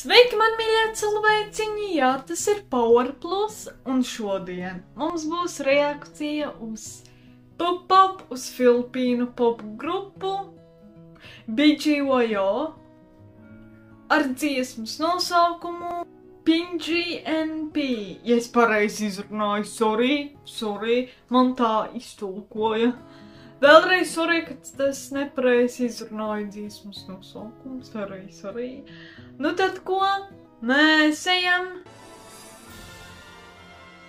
Sveiki, man mīļie cilvēciņi! Jā, tas ir Power Plus, un šodien mums būs reakcija uz Pop-Up, uz Filipīnu pop grupu BGYO ar dziesmas nosaukumu PNGNP. Ja es pareizi izrunāju, sorry, man tā iztulkoja. Vēlreiz sorry, ka es nepareizi izrunāju dziesmas nosaukumu, sorry. Nu tad ko? Mēs ejam.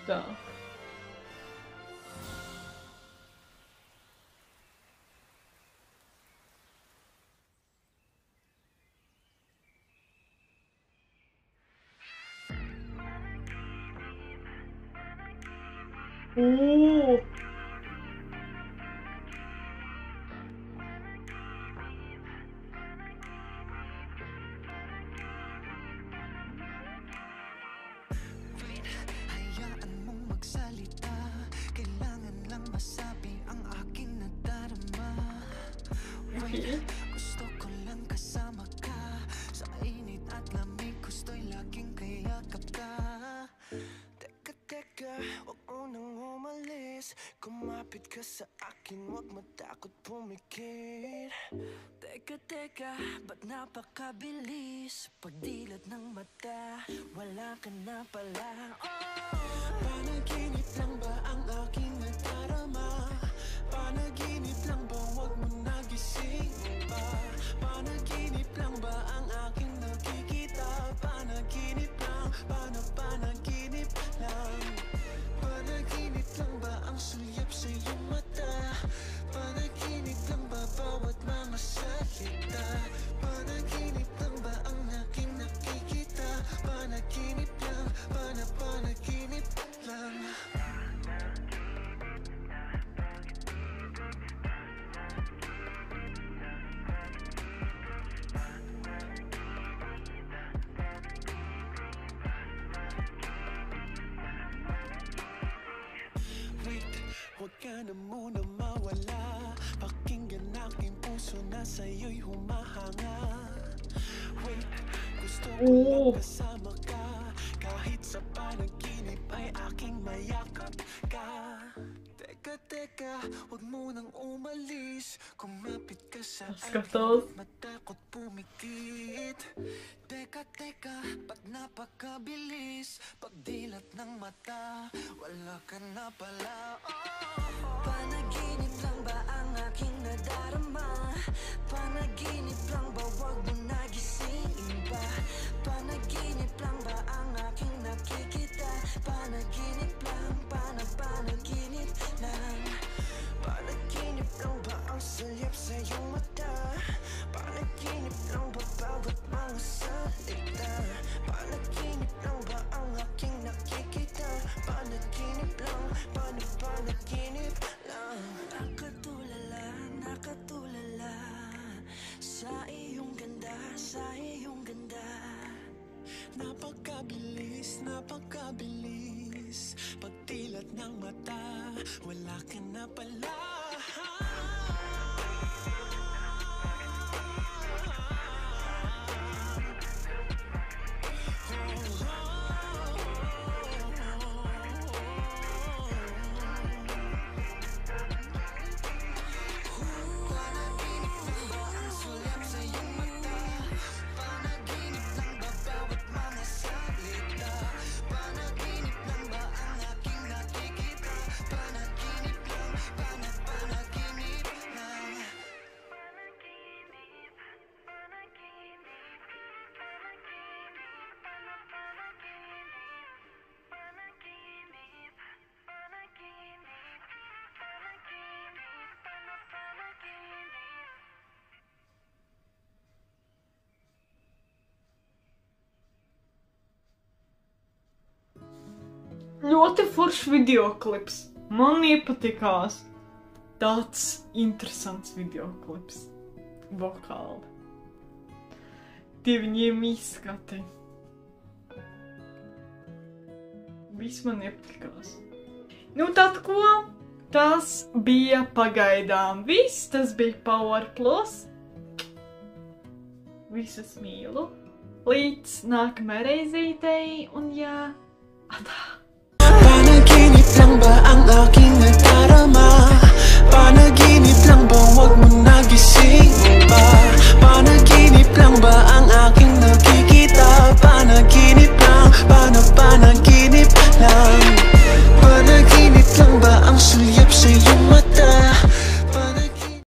Tā. Ooh. Gusto ko lang kasama ka sa init at lamig, gusto'y laging kayakap ka. Teka, wag mo nang umalis, kumapit ka sa akin, wag matakot pumikit. Teka, ba't napakabilis? Pagdilat ng mata, wala ka na pala. Panaginip lang ba ang aking nadarama? Panaginip lang ba, wag mo nagising pa? Panaginip lang ba ang aking nakikita? Panaginip lang, panaginip lang. Panaginip lang ba ang sulyap sa iyong mata? Panaginip lang ba bawat mga salita? Panaginip lang ba ang aking nakikita? Panaginip lang, panaginip lang. Huwag ka na muna mawala, pakinggan aking puso na sa'yo'y humahanga. Wait, gusto ko lang kasama ka, kahit sa panaginip ay aking mayakap ka. Teka, huwag mo nang umalis, kumapit ka sa akin, matakot pumikit. Teka, ba't napakabilis? Pagdilat ng mata, wala ka na pala. Panaginip lang ba ang aking nadarama? Panaginip lang ba, wag mo nagisingin ba? Panaginip lang ba ang aking nakikita? Panaginip lang, panaginip lang. Panaginip lang ba ang salyap sa iyong mata? Panaginip lang ba bawat mga salita? Panaginip lang ba ang aking nakikita? Panaginip lang, panaginip lang. Nakatulala sa iyong ganda, sa iyong ganda. Napakabilis, pagdilat ng mata, wala ka na pala. Ļoti foršs videoklips. Man iepatikās. Tāds interesants videoklips. Vokāli. Tie viņiem izskati. Viss man iepatikās. Nu tad ko? Tas bija pagaidām viss. Tas bija Power Plus. Visas mīlu. Līdz nākamajai reizītei, un jā, atā! Panaginip lang ba